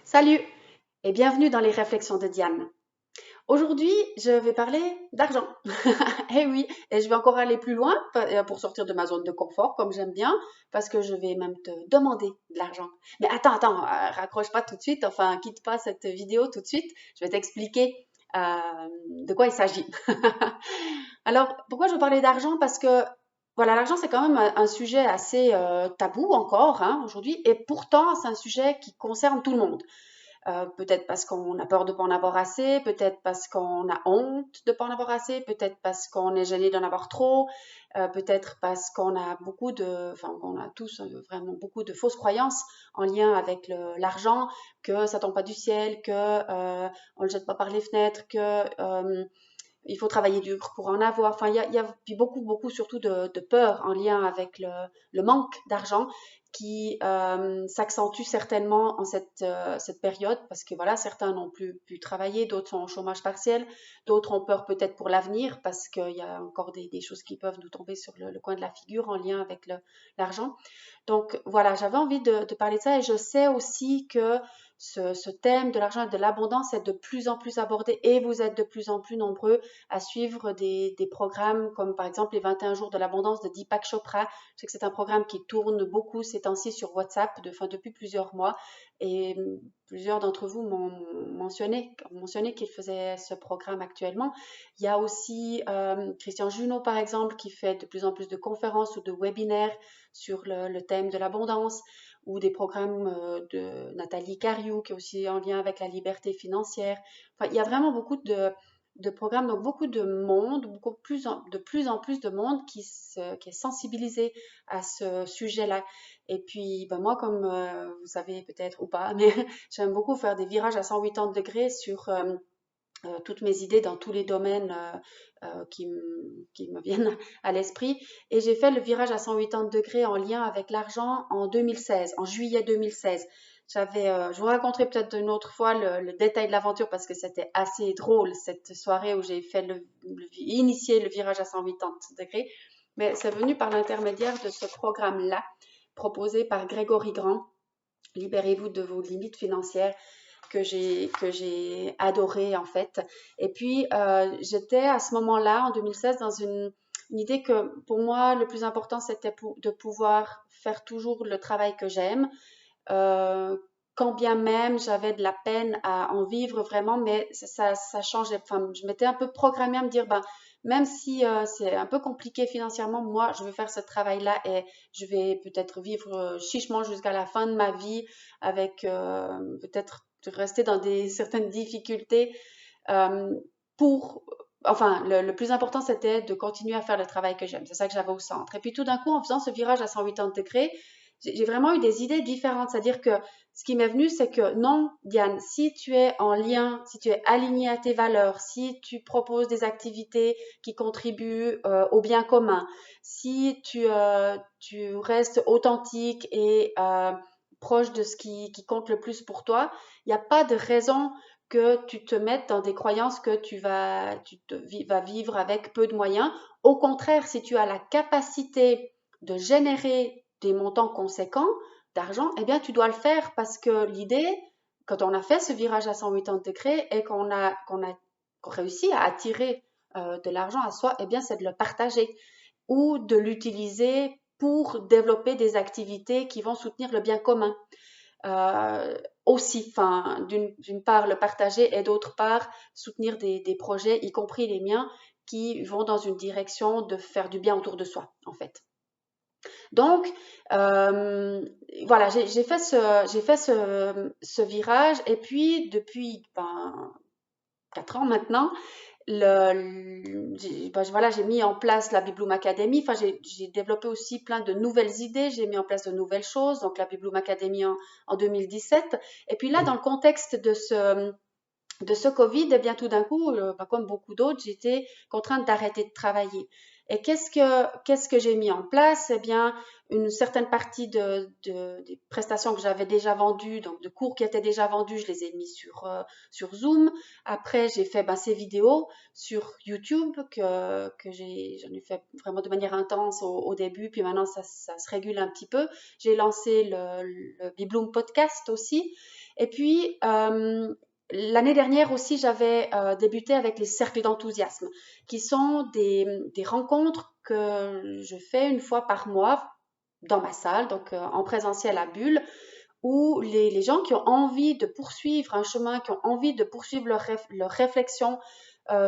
Salut et bienvenue dans les réflexions de Diane. Aujourd'hui, je vais parler d'argent. Eh oui, et je vais encore aller plus loin pour sortir de ma zone de confort, comme j'aime bien, parce que je vais même te demander de l'argent. Mais attends, raccroche pas tout de suite, enfin, quitte pas cette vidéo tout de suite. Je vais t'expliquer de quoi il s'agit. Alors, pourquoi je veux parler d'argent? Parce que, voilà, l'argent, c'est quand même un sujet assez tabou encore, hein, aujourd'hui, et pourtant, c'est un sujet qui concerne tout le monde. Peut-être parce qu'on a peur de ne pas en avoir assez, peut-être parce qu'on a honte de ne pas en avoir assez, peut-être parce qu'on est gêné d'en avoir trop, peut-être parce qu'on a qu'on a tous vraiment beaucoup de fausses croyances en lien avec l'argent, que ça tombe pas du ciel, que on le jette pas par les fenêtres, que il faut travailler dur pour en avoir. Enfin, il y a puis beaucoup surtout de peur en lien avec le manque d'argent qui s'accentue certainement en cette période parce que voilà, certains n'ont plus pu travailler, d'autres sont au chômage partiel, d'autres ont peur peut-être pour l'avenir parce qu'il y a encore des choses qui peuvent nous tomber sur le coin de la figure en lien avec l'argent. Donc voilà, j'avais envie de parler de ça et je sais aussi que ce thème de l'argent et de l'abondance est de plus en plus abordé et vous êtes de plus en plus nombreux à suivre des programmes comme par exemple les 21 jours de l'abondance de Deepak Chopra. Je sais que c'est un programme qui tourne beaucoup ces temps-ci sur WhatsApp depuis plusieurs mois et plusieurs d'entre vous m'ont mentionné qu'il faisait ce programme actuellement. Il y a aussi Christian Junot par exemple qui fait de plus en plus de conférences ou de webinaires sur le thème de l'abondance ou des programmes de Nathalie Cariou qui est aussi en lien avec la liberté financière. Enfin, il y a vraiment beaucoup de programmes, donc beaucoup de monde, de plus en plus de monde qui est sensibilisé à ce sujet-là. Et puis, ben moi, comme vous savez peut-être ou pas, mais j'aime beaucoup faire des virages à 180 degrés sur toutes mes idées dans tous les domaines qui me viennent à l'esprit. Et j'ai fait le virage à 180 degrés en lien avec l'argent en 2016, en juillet 2016. Je vous raconterai peut-être une autre fois le détail de l'aventure parce que c'était assez drôle cette soirée où j'ai fait initier le virage à 180 degrés. Mais c'est venu par l'intermédiaire de ce programme-là proposé par Grégory Grand. Libérez-vous de vos limites financières que j'ai adoré en fait. Et puis j'étais à ce moment-là en 2016 dans une idée que pour moi le plus important c'était de pouvoir faire toujours le travail que j'aime, euh, quand bien même j'avais de la peine à en vivre vraiment, mais ça changeait. Enfin, je m'étais un peu programmée à me dire, ben, même si c'est un peu compliqué financièrement, moi, je veux faire ce travail-là et je vais peut-être vivre chichement jusqu'à la fin de ma vie avec peut-être rester dans certaines difficultés euh, pour... Enfin, le plus important, c'était de continuer à faire le travail que j'aime. C'est ça que j'avais au centre. Et puis tout d'un coup, en faisant ce virage à 180 degrés, j'ai vraiment eu des idées différentes. C'est-à-dire que ce qui m'est venu, c'est que non, Diane, si tu es en lien, si tu es aligné à tes valeurs, si tu proposes des activités qui contribuent au bien commun, si tu restes authentique et proche de ce qui compte le plus pour toi, il n'y a pas de raison que tu te mettes dans des croyances que vas vivre avec peu de moyens. Au contraire, si tu as la capacité de générer des montants conséquents d'argent, eh bien, tu dois le faire parce que l'idée, quand on a fait ce virage à 180 degrés et qu'on a réussi à attirer de l'argent à soi, eh bien, c'est de le partager ou de l'utiliser pour développer des activités qui vont soutenir le bien commun. Aussi, enfin, d'une part le partager et d'autre part soutenir des projets, y compris les miens, qui vont dans une direction de faire du bien autour de soi, en fait. Donc, euh, voilà, j'ai fait ce virage et puis depuis 4 ans maintenant, voilà, j'ai mis en place la Bibloom Academy. Enfin, j'ai développé aussi plein de nouvelles idées. J'ai mis en place de nouvelles choses. Donc, la Bibloom Academy en 2017. Et puis là, dans le contexte de ce Covid, eh bien, tout d'un coup, comme beaucoup d'autres, j'étais contrainte d'arrêter de travailler. Et qu'est-ce que j'ai mis en place? Eh bien, une certaine partie des prestations que j'avais déjà vendues, donc de cours qui étaient déjà vendus, je les ai mis sur Zoom. Après, j'ai fait ces vidéos sur YouTube j'en ai fait vraiment de manière intense au début, puis maintenant ça se régule un petit peu. J'ai lancé le Bibloom Podcast aussi. Et puis, l'année dernière aussi, j'avais débuté avec les cercles d'enthousiasme, qui sont des rencontres que je fais une fois par mois dans ma salle, donc en présentiel à Bulle, où les gens qui ont envie de poursuivre un chemin, qui ont envie de poursuivre leur réflexion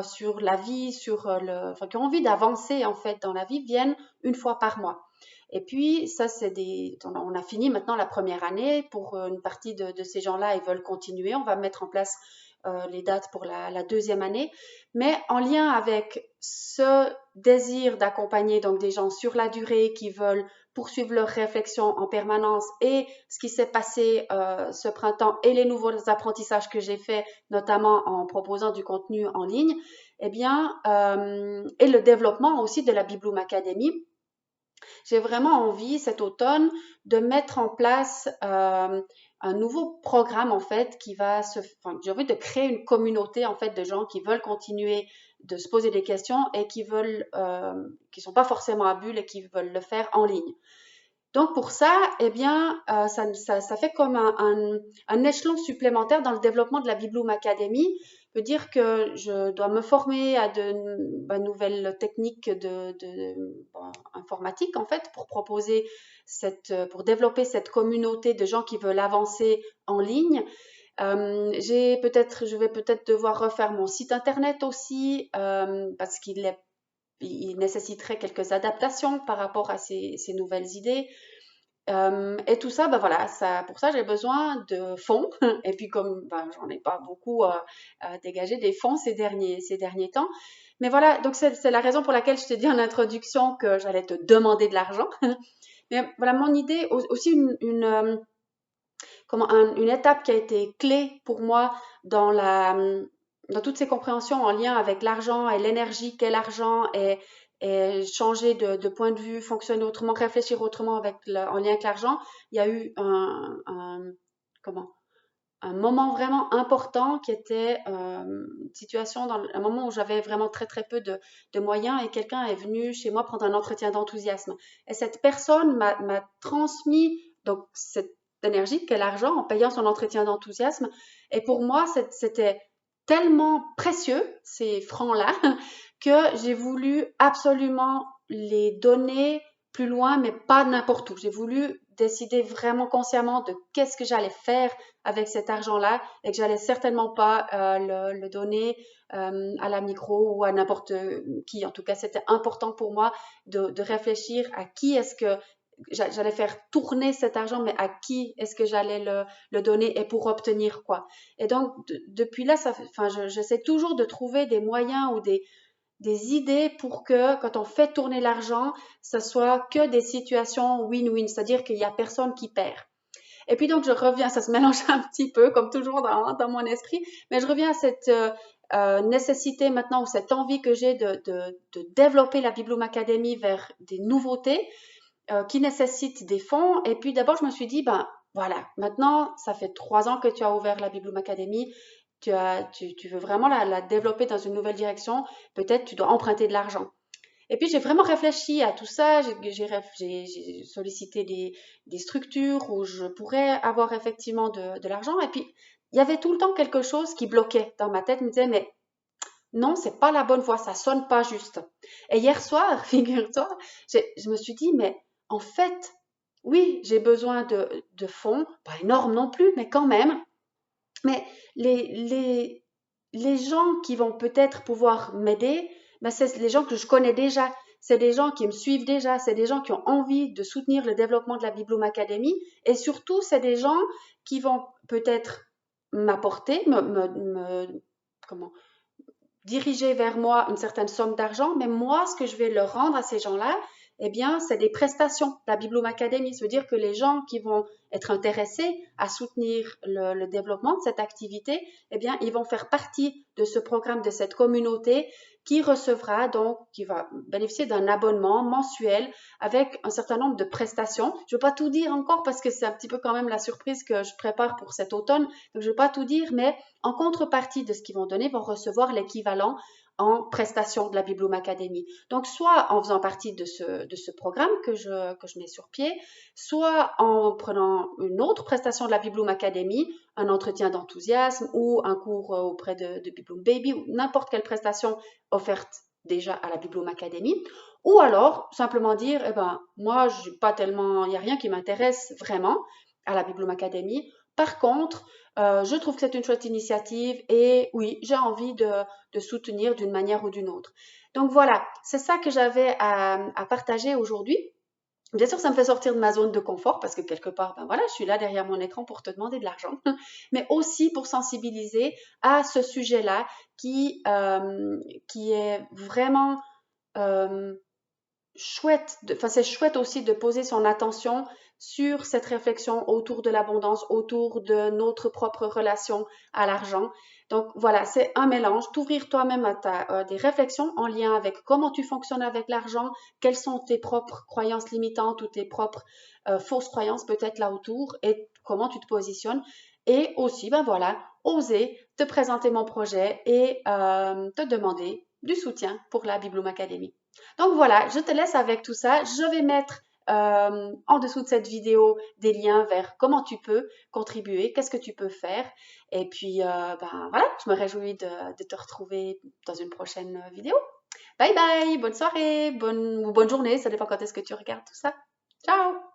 sur la vie, enfin, qui ont envie d'avancer en fait dans la vie, viennent une fois par mois. Et puis, ça, on a fini maintenant la première année. Pour une partie de ces gens-là, ils veulent continuer. On va mettre en place les dates pour la deuxième année. Mais en lien avec ce désir d'accompagner donc des gens sur la durée qui veulent poursuivre leur réflexion en permanence et ce qui s'est passé ce printemps et les nouveaux apprentissages que j'ai faits, notamment en proposant du contenu en ligne, eh bien, et le développement aussi de la Bibloom Academy, j'ai vraiment envie cet automne de mettre en place un nouveau programme en fait j'ai envie de créer une communauté en fait de gens qui veulent continuer de se poser des questions et qui sont pas forcément à Bulle et qui veulent le faire en ligne. Donc pour ça, eh bien, ça fait comme un échelon supplémentaire dans le développement de la Bibloom Academy. Veut dire que je dois me former à de nouvelles techniques informatique en fait pour développer cette communauté de gens qui veulent avancer en ligne. Je vais peut-être devoir refaire mon site internet aussi parce il nécessiterait quelques adaptations par rapport à ces nouvelles idées. Et tout ça, voilà, pour ça, j'ai besoin de fonds. Et puis, comme j'en ai pas beaucoup dégagé des fonds ces derniers temps. Mais voilà, donc c'est la raison pour laquelle je t'ai dit en introduction que j'allais te demander de l'argent. Mais voilà, mon idée, aussi une étape qui a été clé pour moi dans toutes ces compréhensions en lien avec l'argent et l'énergie qu'est l'argent et changer de point de vue, fonctionner autrement, réfléchir autrement en lien avec l'argent. Il y a eu un moment vraiment important qui était une situation un moment où j'avais vraiment très très peu de moyens et quelqu'un est venu chez moi prendre un entretien d'enthousiasme. Et cette personne m'a transmis donc cette énergie qu'est l'argent en payant son entretien d'enthousiasme. Et pour moi, c'était tellement précieux, ces francs-là, que j'ai voulu absolument les donner plus loin, mais pas n'importe où. J'ai voulu décider vraiment consciemment de qu'est-ce que j'allais faire avec cet argent-là et que j'allais certainement pas le donner à la micro ou à n'importe qui. En tout cas, c'était important pour moi de réfléchir à qui est-ce que j'allais faire tourner cet argent, mais à qui est-ce que j'allais le donner et pour obtenir quoi. Et donc, depuis là, j'essaie toujours de trouver des moyens ou des idées pour que quand on fait tourner l'argent, ce soit que des situations win-win, c'est-à-dire qu'il n'y a personne qui perd. Et puis donc je reviens, ça se mélange un petit peu comme toujours dans mon esprit, mais je reviens à cette nécessité maintenant ou cette envie que j'ai de développer la Bibloom Academy vers des nouveautés qui nécessitent des fonds. Et puis d'abord je me suis dit, voilà, maintenant ça fait 3 ans que tu as ouvert la Bibloom Academy, tu veux vraiment la développer dans une nouvelle direction, peut-être tu dois emprunter de l'argent. Et puis j'ai vraiment réfléchi à tout ça, j'ai sollicité des structures où je pourrais avoir effectivement de l'argent. Et puis il y avait tout le temps quelque chose qui bloquait dans ma tête, me disait mais non, c'est pas la bonne voie, ça sonne pas juste. Et hier soir, figure-toi, je me suis dit mais en fait, oui, j'ai besoin de fonds, pas énormes non plus, mais quand même. Mais les gens qui vont peut-être pouvoir m'aider, c'est les gens que je connais déjà. C'est des gens qui me suivent déjà. C'est des gens qui ont envie de soutenir le développement de la Bibloom Academy. Et surtout, c'est des gens qui vont peut-être m'apporter, comment, diriger vers moi une certaine somme d'argent, mais moi, ce que je vais leur rendre à ces gens-là, eh bien, c'est des prestations. La Bibloom Academy, ça veut dire que les gens qui vont être intéressés à soutenir le développement de cette activité, eh bien, ils vont faire partie de ce programme, de cette communauté qui recevra donc, qui va bénéficier d'un abonnement mensuel avec un certain nombre de prestations. Je ne vais pas tout dire encore parce que c'est un petit peu quand même la surprise que je prépare pour cet automne. Donc, je ne vais pas tout dire, mais en contrepartie de ce qu'ils vont donner, ils vont recevoir l'équivalent en prestation de la Bibloom Academy. Donc, soit en faisant partie de ce programme que je mets sur pied, soit en prenant une autre prestation de la Bibloom Academy, un entretien d'enthousiasme ou un cours auprès de Bibloom Baby ou n'importe quelle prestation offerte déjà à la Bibloom Academy. Ou alors simplement dire, eh ben, moi, il n'y a rien qui m'intéresse vraiment à la Bibloom Academy. Par contre, je trouve que c'est une chouette initiative et oui, j'ai envie de soutenir d'une manière ou d'une autre. Donc voilà, c'est ça que j'avais à partager aujourd'hui. Bien sûr, ça me fait sortir de ma zone de confort parce que quelque part, ben voilà, je suis là derrière mon écran pour te demander de l'argent, mais aussi pour sensibiliser à ce sujet-là qui est vraiment euh, chouette, enfin c'est chouette aussi de poser son attention sur cette réflexion autour de l'abondance, autour de notre propre relation à l'argent. Donc voilà, c'est un mélange, t'ouvrir toi-même à des réflexions en lien avec comment tu fonctionnes avec l'argent, quelles sont tes propres croyances limitantes ou tes propres fausses croyances peut-être là autour et comment tu te positionnes. Et aussi, ben voilà, oser te présenter mon projet et te demander du soutien pour la Bibloom Academy. Donc voilà, je te laisse avec tout ça. Je vais mettre en dessous de cette vidéo des liens vers comment tu peux contribuer, qu'est-ce que tu peux faire. Et puis, ben voilà, je me réjouis de te retrouver dans une prochaine vidéo. Bye bye, bonne soirée, bonne journée, ça dépend quand est-ce que tu regardes tout ça. Ciao!